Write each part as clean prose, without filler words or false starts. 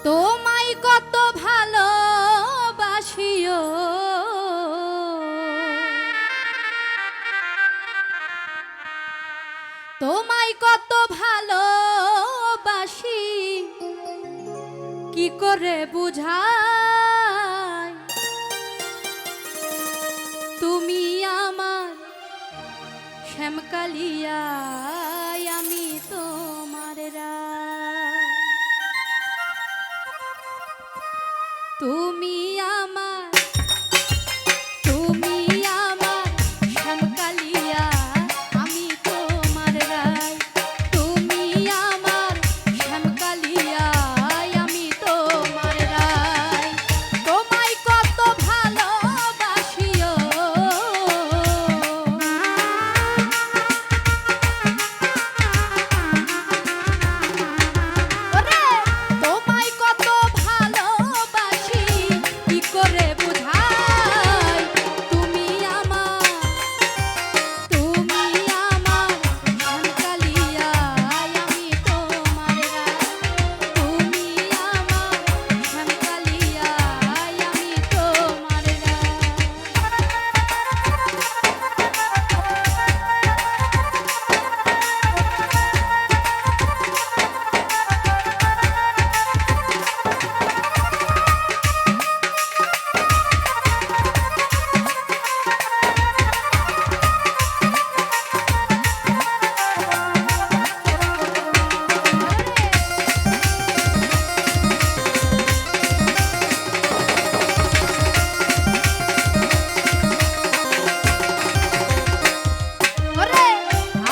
তোমায় কত ভালোবাসিও তোমায় কত ভালোবাসি কি করে বুঝাই তুমি আমার শ্যামকালিয়া আমি তোমার তুমি আমার শ্যামকালিয়া আমি তোমার রায় তুমি আমার শ্যামকালিয়া আমি তোমার রায় তোমায় কত ভালোবাসিও তোমায় কত ভালোবাসি কি করে বুঝাই তুমি আমার শ্যামকালিয়া আমি তোমার রায় তুমি আমার শ্যামকালিয়া আমি তোমার রায়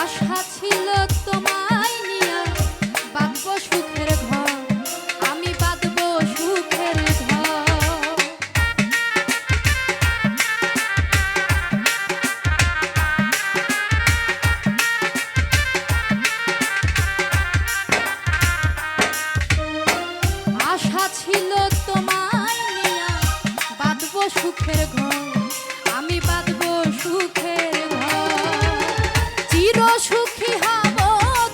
আশা ছিল তোমায় নিয়া বাঁধব সুখের ঘর আমি বাঁধব সুখের ঘর আশা ছিল তোমায় নিয়া বাঁধব সুখের ঘর আমি বাঁধব সুখের ঘর চির সুখী হব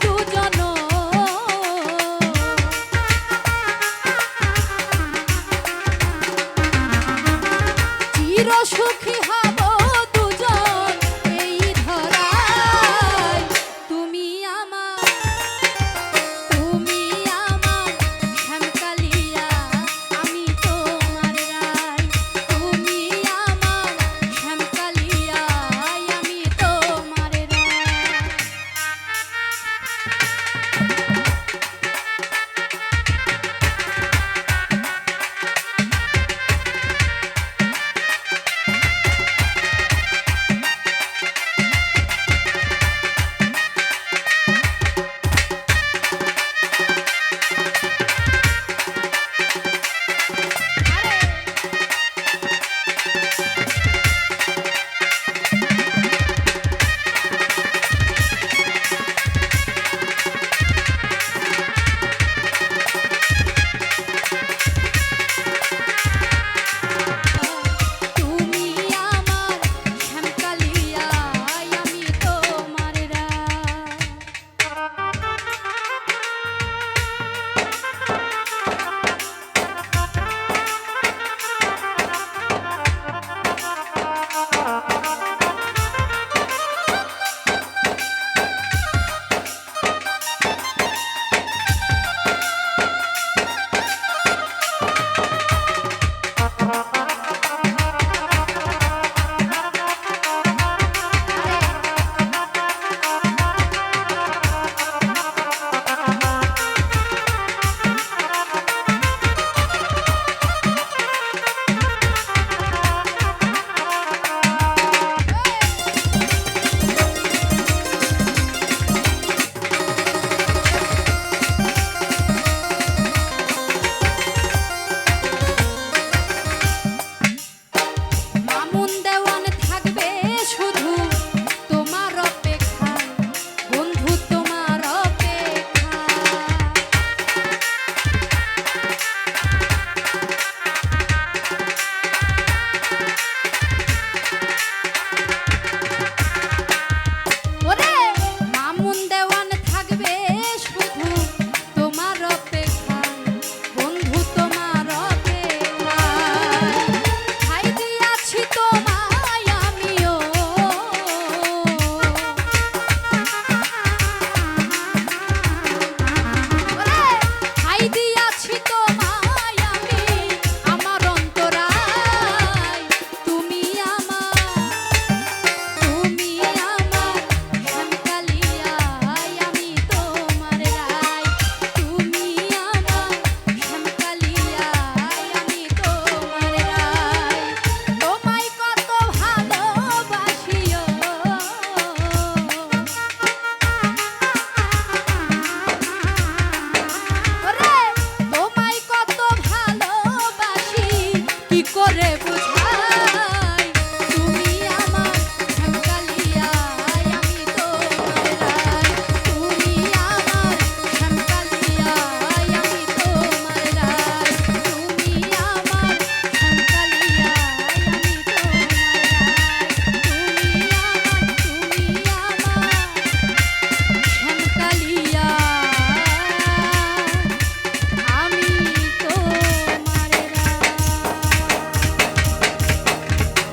দুজন চির সুখী